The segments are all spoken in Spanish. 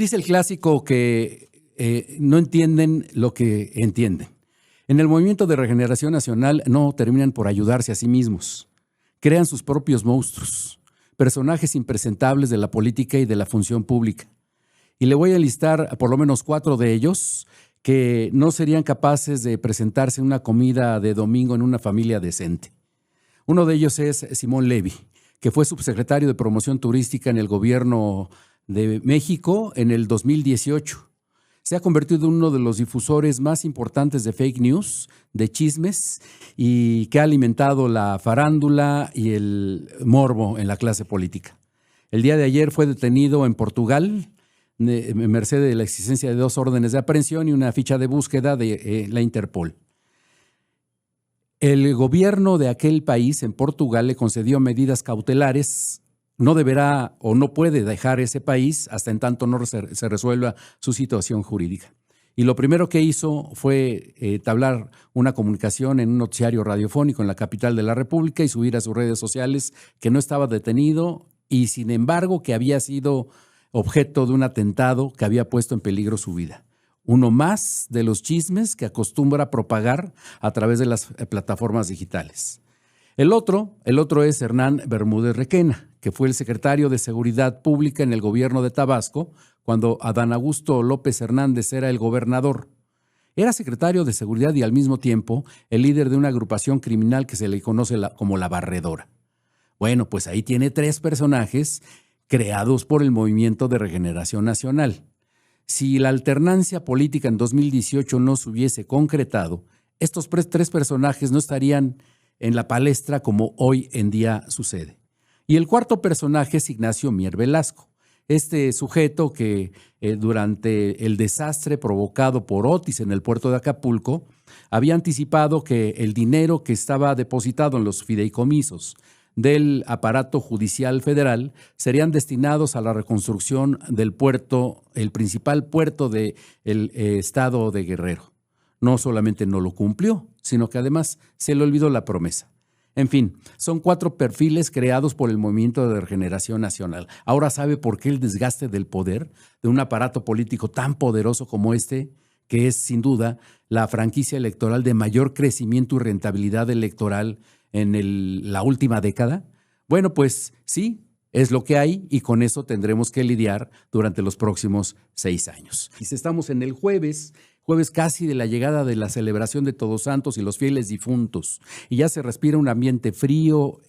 Dice el clásico que no entienden lo que entienden. En el Movimiento de Regeneración Nacional no terminan por ayudarse a sí mismos. Crean sus propios monstruos, personajes impresentables de la política y de la función pública. Y le voy a listar por lo menos 4 de ellos que no serían capaces de presentarse en una comida de domingo en una familia decente. Uno de ellos es Simón Levy, que fue subsecretario de Promoción Turística en el gobierno de México en el 2018. Se ha convertido en uno de los difusores más importantes de fake news, de chismes, y que ha alimentado la farándula y el morbo en la clase política. El día de ayer fue detenido en Portugal, merced de la existencia de 2 órdenes de aprehensión y una ficha de búsqueda de la Interpol. El gobierno de aquel país, en Portugal, le concedió medidas cautelares. No deberá o no puede dejar ese país hasta en tanto no se resuelva su situación jurídica. Y lo primero que hizo fue entablar una comunicación en un noticiario radiofónico en la capital de la República y subir a sus redes sociales que no estaba detenido y, sin embargo, que había sido objeto de un atentado que había puesto en peligro su vida. Uno más de los chismes que acostumbra propagar a través de las plataformas digitales. El otro es Hernán Bermúdez Requena, que fue el secretario de Seguridad Pública en el gobierno de Tabasco cuando Adán Augusto López Hernández era el gobernador. Era secretario de Seguridad y al mismo tiempo el líder de una agrupación criminal que se le conoce como La Barredora. Bueno, pues ahí tiene 3 personajes creados por el Movimiento de Regeneración Nacional. Si la alternancia política en 2018 no se hubiese concretado, estos 3 personajes no estarían en la palestra como hoy en día sucede. Y el cuarto personaje es Ignacio Mier Velasco, este sujeto que durante el desastre provocado por Otis en el puerto de Acapulco había anticipado que el dinero que estaba depositado en los fideicomisos del aparato judicial federal serían destinados a la reconstrucción del puerto, el principal puerto del estado de Guerrero. No solamente no lo cumplió, sino que además se le olvidó la promesa. En fin, son 4 perfiles creados por el Movimiento de Regeneración Nacional. Ahora sabe por qué el desgaste del poder de un aparato político tan poderoso como este, que es sin duda la franquicia electoral de mayor crecimiento y rentabilidad electoral en la última década. Bueno, pues sí, es lo que hay y con eso tendremos que lidiar durante los próximos 6 años. Y si estamos en el jueves casi de la llegada de la celebración de Todos Santos y los fieles difuntos, y ya se respira un ambiente frío,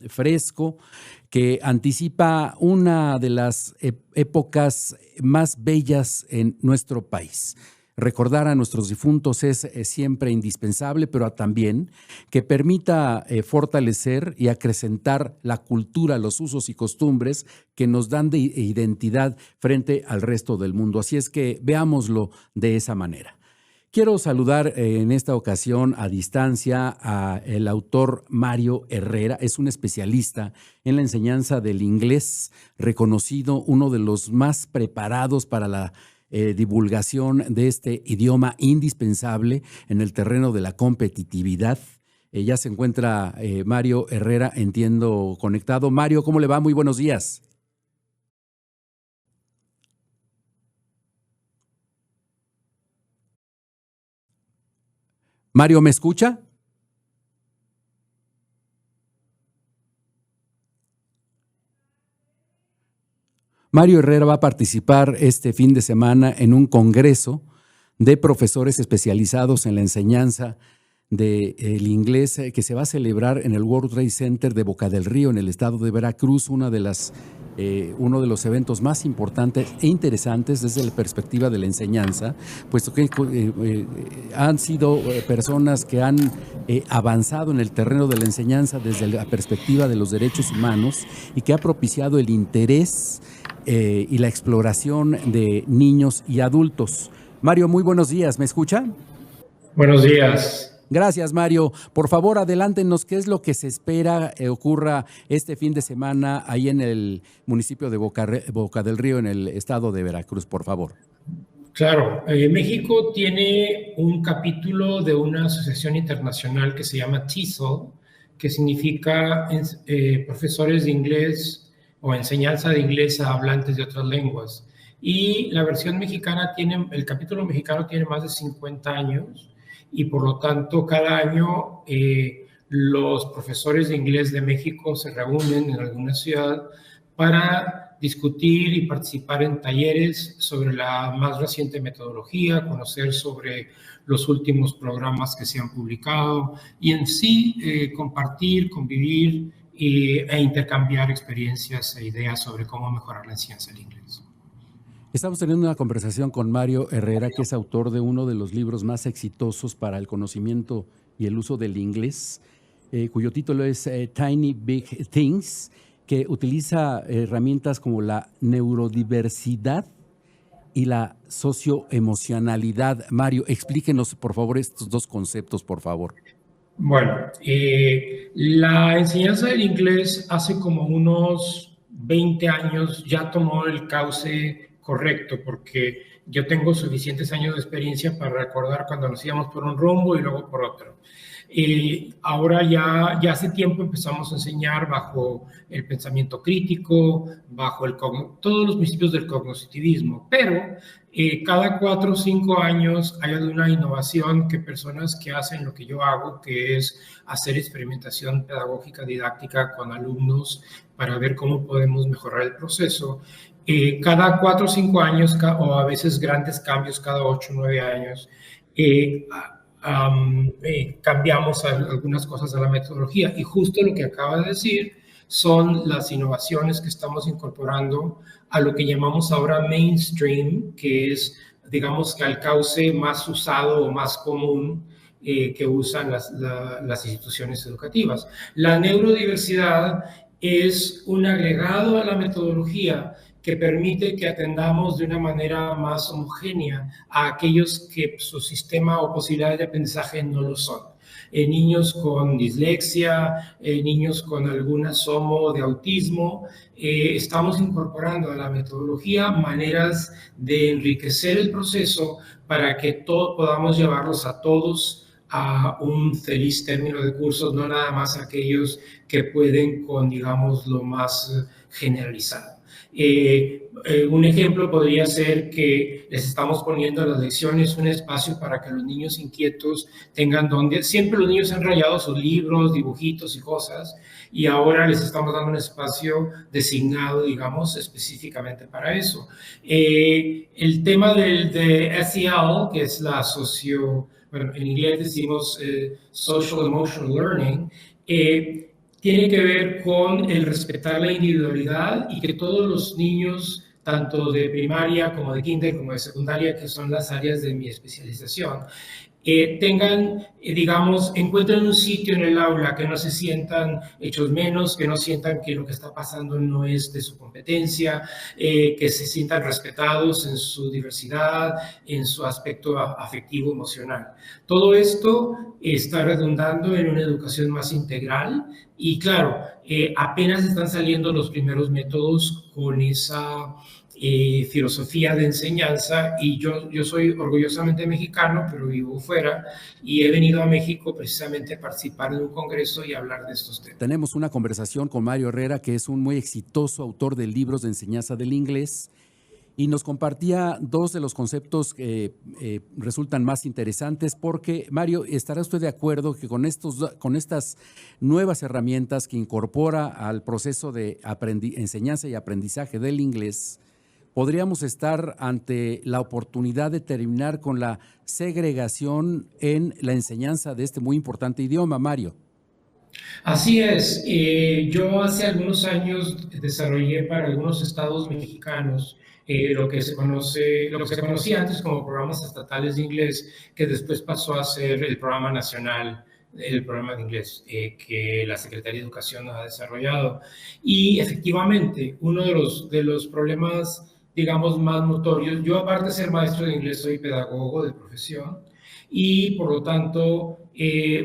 fresco, que anticipa una de las épocas más bellas en nuestro país. Recordar a nuestros difuntos es siempre indispensable, pero también que permita fortalecer y acrecentar la cultura, los usos y costumbres que nos dan de identidad frente al resto del mundo. Así es que veámoslo de esa manera. Quiero saludar en esta ocasión a distancia al autor Mario Herrera. Es un especialista en la enseñanza del inglés, reconocido uno de los más preparados para la divulgación de este idioma indispensable en el terreno de la competitividad. Ya se encuentra Mario Herrera, entiendo, conectado. Mario, ¿cómo le va? Muy buenos días. Mario, ¿me escucha? Mario Herrera va a participar este fin de semana en un congreso de profesores especializados en la enseñanza del inglés que se va a celebrar en el World Trade Center de Boca del Río, en el estado de Veracruz, uno de los eventos más importantes e interesantes desde la perspectiva de la enseñanza, puesto que han sido personas que han avanzado en el terreno de la enseñanza desde la perspectiva de los derechos humanos y que ha propiciado el interés y la exploración de niños y adultos. Mario, muy buenos días, ¿me escucha? Buenos días. Gracias, Mario. Por favor, adelántenos qué es lo que se espera ocurra este fin de semana ahí en el municipio de Boca del Río, en el estado de Veracruz, por favor. Claro, México tiene un capítulo de una asociación internacional que se llama TESOL, que significa profesores de inglés o enseñanza de inglés a hablantes de otras lenguas. Y la versión mexicana tiene, el capítulo mexicano tiene más de 50 años y por lo tanto cada año los profesores de inglés de México se reúnen en alguna ciudad para discutir y participar en talleres sobre la más reciente metodología, conocer sobre los últimos programas que se han publicado y en sí compartir, convivir e intercambiar experiencias e ideas sobre cómo mejorar la enseñanza del inglés. Estamos teniendo una conversación con Mario Herrera, que es autor de uno de los libros más exitosos para el conocimiento y el uso del inglés, cuyo título es Tiny Big Things, que utiliza herramientas como la neurodiversidad y la socioemocionalidad. Mario, explíquenos, por favor, estos dos conceptos, por favor. Bueno, la enseñanza del inglés hace como unos 20 años ya tomó el cauce correcto, porque yo tengo suficientes años de experiencia para recordar cuando nos íbamos por un rumbo y luego por otro. Ahora ya hace tiempo empezamos a enseñar bajo el pensamiento crítico, bajo todos los principios del cognitivismo, pero cada 4 o 5 años hay una innovación que personas que hacen lo que yo hago, que es hacer experimentación pedagógica didáctica con alumnos para ver cómo podemos mejorar el proceso. Cada 4 o 5 años, o a veces grandes cambios cada 8 o 9 años, cambiamos algunas cosas de la metodología. Y justo lo que acaba de decir son las innovaciones que estamos incorporando a lo que llamamos ahora mainstream, que es, digamos, que al cauce más usado o más común que usan las instituciones educativas. La neurodiversidad es un agregado a la metodología que permite que atendamos de una manera más homogénea a aquellos que su sistema o posibilidades de aprendizaje no lo son. Niños con dislexia, niños con algún asomo de autismo, estamos incorporando a la metodología maneras de enriquecer el proceso para que podamos llevarlos a todos a un feliz término de cursos, no nada más aquellos que pueden con, digamos, lo más generalizado. Un ejemplo podría ser que les estamos poniendo a las lecciones un espacio para que los niños inquietos tengan donde, siempre los niños han rayado sus libros, dibujitos y cosas, y ahora les estamos dando un espacio designado, digamos, específicamente para eso. El tema de SEL, que es la bueno, en inglés decimos Social Emotional Learning, tiene que ver con el respetar la individualidad y que todos los niños, tanto de primaria como de kinder como de secundaria, que son las áreas de mi especialización, tengan, digamos, encuentren un sitio en el aula, que no se sientan hechos menos, que no sientan que lo que está pasando no es de su competencia, que se sientan respetados en su diversidad, en su aspecto afectivo, emocional. Todo esto está redundando en una educación más integral y, claro, apenas están saliendo los primeros métodos con esa filosofía de enseñanza, y yo soy orgullosamente mexicano, pero vivo fuera y he venido a México precisamente a participar en un congreso y hablar de estos temas. Tenemos una conversación con Mario Herrera, que es un muy exitoso autor de libros de enseñanza del inglés, y nos compartía dos de los conceptos que resultan más interesantes, porque, Mario, ¿estará usted de acuerdo que con estas nuevas herramientas que incorpora al proceso de enseñanza y aprendizaje del inglés, podríamos estar ante la oportunidad de terminar con la segregación en la enseñanza de este muy importante idioma, Mario? Así es. Yo hace algunos años desarrollé para algunos estados mexicanos lo que se conocía antes como programas estatales de inglés, que después pasó a ser el programa nacional, el programa de inglés que la Secretaría de Educación ha desarrollado. Y efectivamente, uno de los problemas, digamos, más notorios, yo aparte de ser maestro de inglés, soy pedagogo de profesión, y por lo tanto,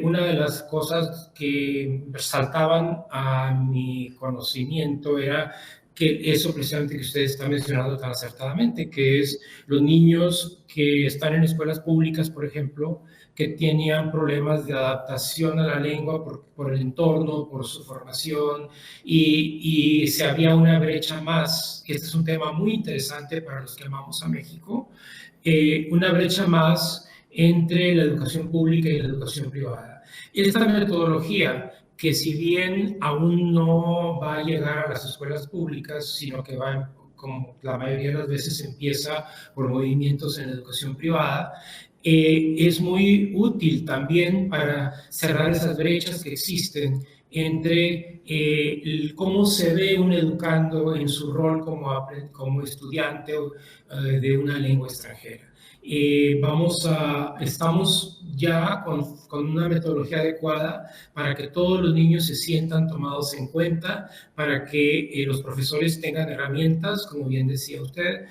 una de las cosas que saltaban a mi conocimiento era que eso precisamente que usted está mencionando tan acertadamente, que es los niños que están en escuelas públicas, por ejemplo, que tenían problemas de adaptación a la lengua por el entorno, por su formación, y se había una brecha más, que este es un tema muy interesante para los que amamos a México, una brecha más entre la educación pública y la educación privada. Esta metodología, que si bien aún no va a llegar a las escuelas públicas, sino que va, como la mayoría de las veces, empieza por movimientos en la educación privada, es muy útil también para cerrar esas brechas que existen entre cómo se ve un educando en su rol como estudiante de una lengua extranjera. Estamos ya con una metodología adecuada para que todos los niños se sientan tomados en cuenta, para que los profesores tengan herramientas, como bien decía usted,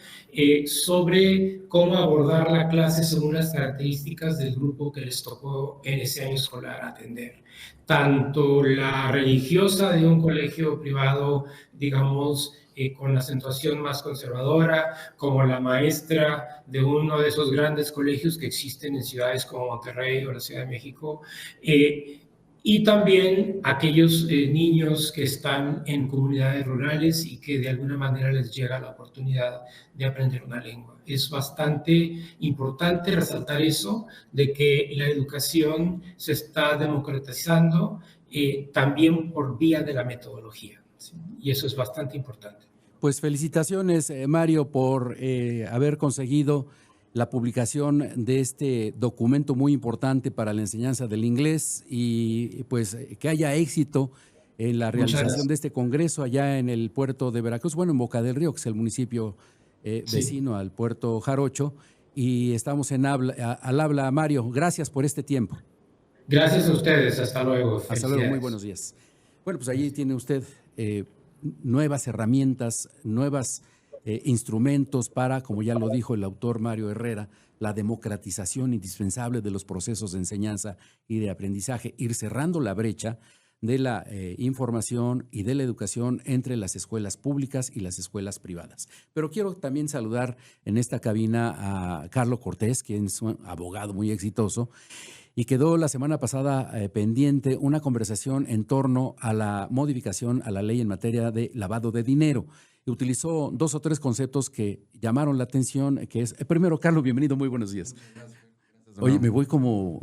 sobre cómo abordar la clase según las características del grupo que les tocó en ese año escolar atender. Tanto la religiosa de un colegio privado, digamos, con la acentuación más conservadora, como la maestra de uno de esos grandes colegios que existen en ciudades como Monterrey o la Ciudad de México, y también aquellos niños que están en comunidades rurales y que de alguna manera les llega la oportunidad de aprender una lengua. Es bastante importante resaltar eso, de que la educación se está democratizando también por vía de la metodología, ¿sí? Y eso es bastante importante. Pues felicitaciones, Mario, por haber conseguido la publicación de este documento muy importante para la enseñanza del inglés y pues que haya éxito en la realización de este congreso allá en el puerto de Veracruz, bueno, en Boca del Río, que es el municipio vecino al puerto Jarocho, y estamos al habla, Mario. Gracias por este tiempo. Gracias a ustedes, hasta luego. Hasta luego, muy buenos días. Bueno, pues allí tiene usted nuevas herramientas, nuevos instrumentos para, como ya lo dijo el autor Mario Herrera, la democratización indispensable de los procesos de enseñanza y de aprendizaje, ir cerrando la brecha de la información y de la educación entre las escuelas públicas y las escuelas privadas. Pero quiero también saludar en esta cabina a Carlos Cortés, quien es un abogado muy exitoso, y quedó la semana pasada pendiente una conversación en torno a la modificación a la ley en materia de lavado de dinero. Y utilizó 2 o 3 conceptos que llamaron la atención, que es, primero, Carlos, bienvenido, muy buenos días. Oye, me voy como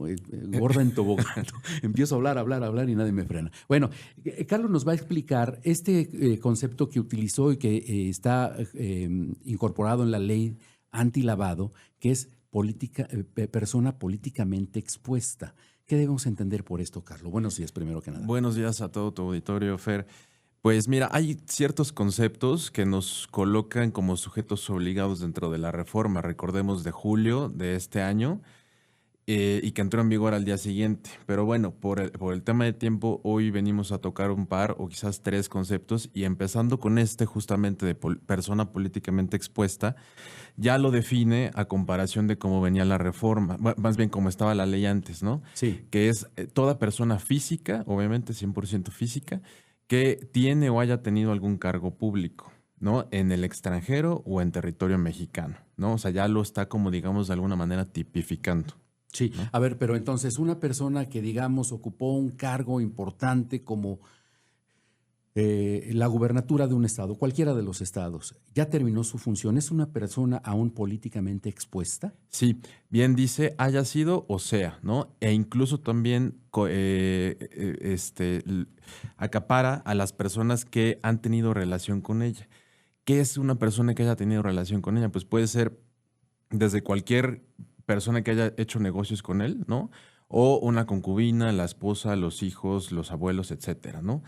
gorda en tobogán. Empiezo a hablar y nadie me frena. Bueno, Carlos nos va a explicar este concepto que utilizó y que está incorporado en la ley antilavado, que es persona políticamente expuesta. ¿Qué debemos entender por esto, Carlos? Buenos días, primero que nada. Buenos días a todo tu auditorio, Fer. Pues mira, hay ciertos conceptos que nos colocan como sujetos obligados dentro de la reforma. Recordemos de julio de este año y que entró en vigor al día siguiente. Pero bueno, por el tema de tiempo, hoy venimos a tocar un par o quizás 3 conceptos y empezando con este justamente de persona políticamente expuesta, ya lo define a comparación de cómo venía la reforma, más bien cómo estaba la ley antes, ¿no? Sí. Que es toda persona física, obviamente 100% física, que tiene o haya tenido algún cargo público, ¿no? En el extranjero o en territorio mexicano, ¿no? O sea, ya lo está como, digamos, de alguna manera tipificando. Sí, ¿no? A ver, pero entonces una persona que, digamos, ocupó un cargo importante como la gubernatura de un estado, cualquiera de los estados, ya terminó su función, ¿es una persona aún políticamente expuesta? Sí, bien dice, haya sido o sea, ¿no? E incluso también acapara a las personas que han tenido relación con ella. ¿Qué es una persona que haya tenido relación con ella? Pues puede ser desde cualquier persona que haya hecho negocios con él, ¿no? O una concubina, la esposa, los hijos, los abuelos, etcétera, ¿no?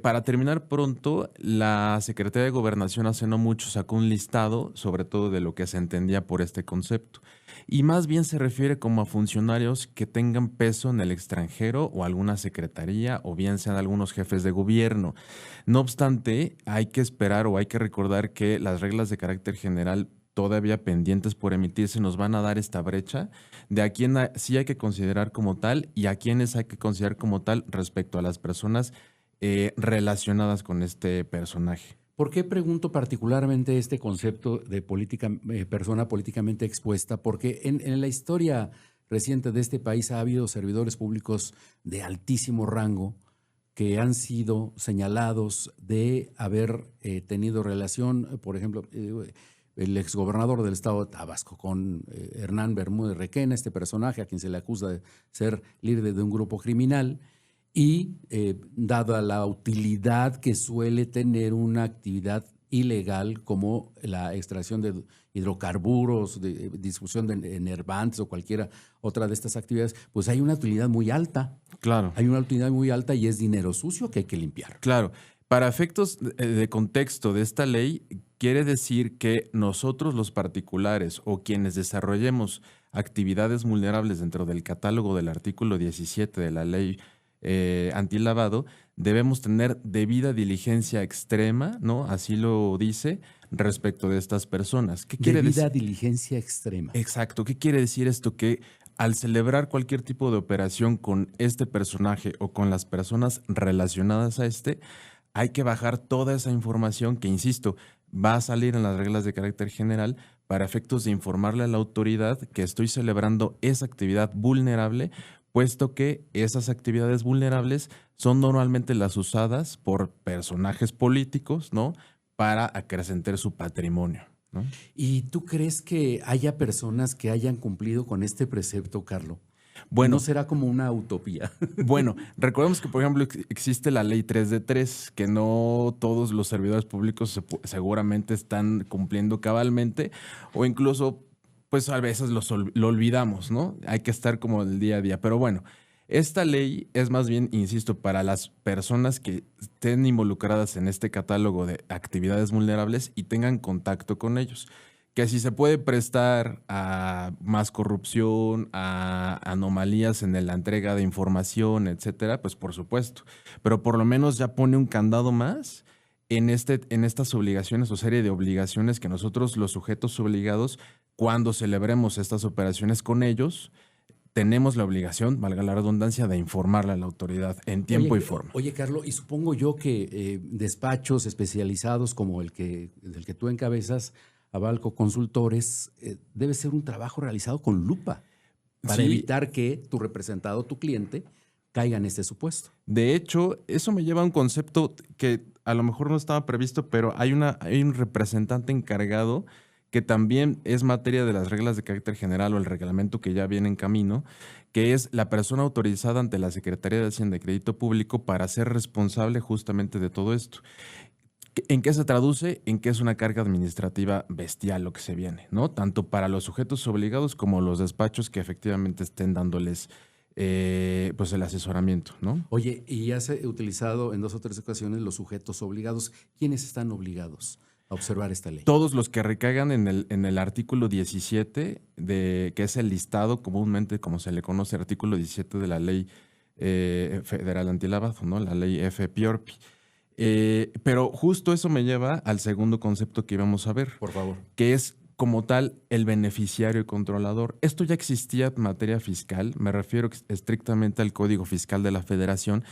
Para terminar pronto, la Secretaría de Gobernación hace no mucho sacó un listado, sobre todo de lo que se entendía por este concepto. Y más bien se refiere como a funcionarios que tengan peso en el extranjero o alguna secretaría, o bien sean algunos jefes de gobierno. No obstante, hay que esperar o hay que recordar que las reglas de carácter general todavía pendientes por emitirse nos van a dar esta brecha de a quién sí hay que considerar como tal y a quiénes hay que considerar como tal respecto a las personas relacionadas con este personaje. ¿Por qué pregunto particularmente este concepto de persona políticamente expuesta? Porque en la historia reciente de este país ha habido servidores públicos de altísimo rango que han sido señalados de haber tenido relación, por ejemplo, el exgobernador del estado de Tabasco con Hernán Bermúdez Requena, este personaje a quien se le acusa de ser líder de un grupo criminal. Y dada la utilidad que suele tener una actividad ilegal como la extracción de hidrocarburos, de distribución de enervantes o cualquiera otra de estas actividades, pues hay una utilidad muy alta. Claro. Hay una utilidad muy alta y es dinero sucio que hay que limpiar. Claro. Para efectos de contexto de esta ley, quiere decir que nosotros los particulares o quienes desarrollemos actividades vulnerables dentro del catálogo del artículo 17 de la ley antilavado, debemos tener debida diligencia extrema, ¿no? Así lo dice, respecto de estas personas. ¿Qué quiere decir? Debida diligencia extrema. Exacto. ¿Qué quiere decir esto? Que al celebrar cualquier tipo de operación con este personaje o con las personas relacionadas a este, hay que bajar toda esa información que, insisto, va a salir en las reglas de carácter general para efectos de informarle a la autoridad que estoy celebrando esa actividad vulnerable, puesto que esas actividades vulnerables son normalmente las usadas por personajes políticos, ¿no? Para acrecentar su patrimonio, ¿no? ¿Y tú crees que haya personas que hayan cumplido con este precepto, Carlos? Bueno, ¿No será como una utopía? Bueno, recordemos que, por ejemplo, existe la ley 3 de 3, que no todos los servidores públicos seguramente están cumpliendo cabalmente, o incluso, pues a veces lo olvidamos, ¿no? Hay que estar como el día a día. Pero bueno, esta ley es más bien, insisto, para las personas que estén involucradas en este catálogo de actividades vulnerables y tengan contacto con ellos. Que si se puede prestar a más corrupción, a anomalías en la entrega de información, etcétera, pues por supuesto. Pero por lo menos ya pone un candado más en estas obligaciones o serie de obligaciones que nosotros, los sujetos obligados, cuando celebremos estas operaciones con ellos, tenemos la obligación, valga la redundancia, de informarle a la autoridad en tiempo y forma. Oye, Carlos, y supongo yo que despachos especializados como del que tú encabezas, Abalco Consultores, debe ser un trabajo realizado con lupa para evitar que tu representado, tu cliente, caiga en este supuesto. De hecho, eso me lleva a un concepto que a lo mejor no estaba previsto, pero hay un representante encargado que también es materia de las reglas de carácter general o el reglamento que ya viene en camino, que es la persona autorizada ante la Secretaría de Hacienda y Crédito Público para ser responsable justamente de todo esto. ¿En qué se traduce? En que es una carga administrativa bestial lo que se viene, ¿no? Tanto para los sujetos obligados como los despachos que efectivamente estén dándoles pues el asesoramiento, ¿no? Oye, y has utilizado en 2 o 3 ocasiones los sujetos obligados. ¿Quiénes están obligados a observar esta ley? Todos los que recaigan en el artículo 17, que es el listado comúnmente, como se le conoce, artículo 17 de la Ley Federal Antilavado, ¿no? La ley FPIORPI. Pero justo eso me lleva al segundo concepto que íbamos a ver. Por favor. Que es como tal el beneficiario y controlador. Esto ya existía en materia fiscal, me refiero estrictamente al Código Fiscal de la Federación,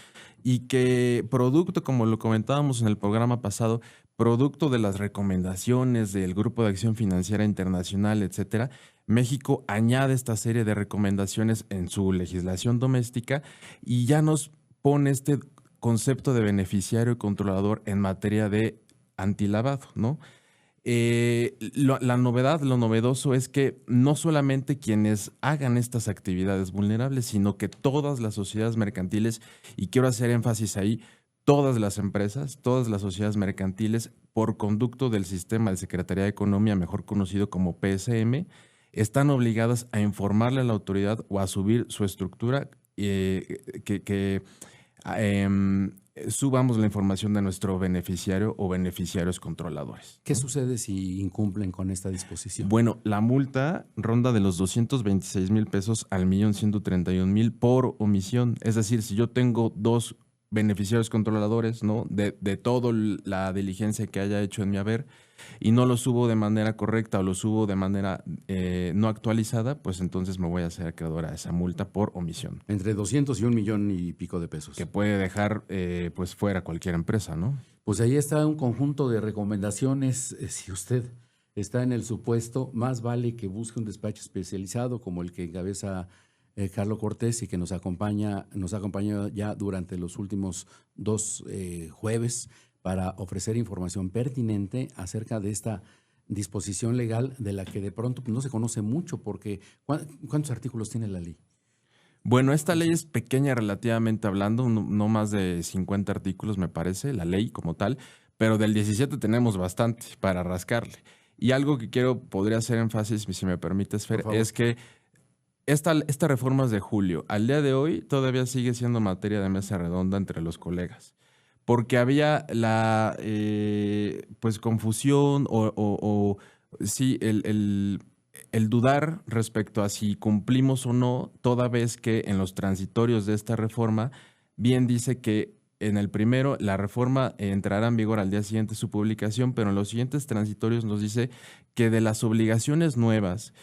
y que producto, como lo comentábamos en el programa pasado, producto de las recomendaciones del Grupo de Acción Financiera Internacional, etcétera, México añade esta serie de recomendaciones en su legislación doméstica y ya nos pone este concepto de beneficiario y controlador en materia de antilavado, ¿no? La novedad, lo novedoso es que no solamente quienes hagan estas actividades vulnerables, sino que todas las sociedades mercantiles, y quiero hacer énfasis ahí, todas las empresas, todas las sociedades mercantiles, por conducto del sistema de Secretaría de Economía, mejor conocido como PSM, están obligadas a informarle a la autoridad o a subir su estructura subamos la información de nuestro beneficiario o beneficiarios controladores. ¿Qué sucede si incumplen con esta disposición? Bueno, la multa ronda de los 226,000 pesos al 1,131,000 por omisión. Es decir, si yo tengo 2 beneficiarios controladores, ¿no? De toda la diligencia que haya hecho en mi haber y no lo subo de manera correcta o lo subo de manera no actualizada, pues entonces me voy a hacer acreedor a esa multa por omisión. Entre 200 y 1,000,000 y pico de pesos. Que puede dejar pues fuera cualquier empresa, ¿no? Pues ahí está un conjunto de recomendaciones. Si usted está en el supuesto, más vale que busque un despacho especializado como el que encabeza Carlos Cortés y que nos acompaña ya durante los últimos 2 jueves para ofrecer información pertinente acerca de esta disposición legal de la que de pronto no se conoce mucho, porque ¿cuántos artículos tiene la ley? Bueno, esta ley es pequeña relativamente hablando, no más de 50 artículos me parece, la ley como tal, pero del 17 tenemos bastante para rascarle. Y algo que podría hacer énfasis, si me permites, Fer, es que esta reforma es de julio. Al día de hoy todavía sigue siendo materia de mesa redonda entre los colegas, porque había la pues confusión o sí, el dudar respecto a si cumplimos o no, toda vez que en los transitorios de esta reforma bien dice que en el primero la reforma entrará en vigor al día siguiente de su publicación, pero en los siguientes transitorios nos dice que de las obligaciones nuevas,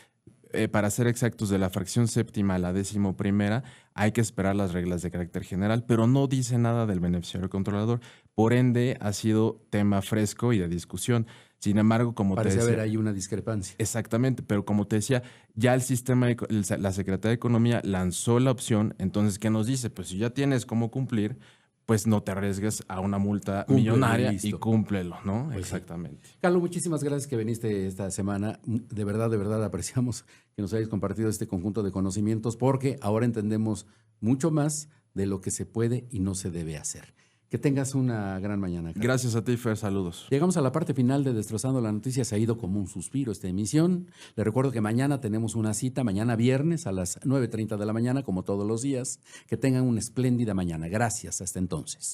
para ser exactos, de la fracción séptima a la 11ª, hay que esperar las reglas de carácter general, pero no dice nada del beneficiario controlador. Por ende, ha sido tema fresco y de discusión. Sin embargo, como Parece te decía, haber ahí una discrepancia. Exactamente, pero como te decía, ya la Secretaría de Economía lanzó la opción. Entonces, ¿qué nos dice? Pues si ya tienes cómo cumplir, pues no te arriesgues a una multa millonaria y cúmplelo, ¿no? Pues exactamente. Sí. Carlos, muchísimas gracias que viniste esta semana. De verdad apreciamos que nos hayas compartido este conjunto de conocimientos, porque ahora entendemos mucho más de lo que se puede y no se debe hacer. Que tengas una gran mañana, Carlos. Gracias a ti, Fer. Saludos. Llegamos a la parte final de Destrozando la Noticia. Se ha ido como un suspiro esta emisión. Le recuerdo que mañana tenemos una cita, mañana viernes a las 9:30 de la mañana, como todos los días. Que tengan una espléndida mañana. Gracias. Hasta entonces.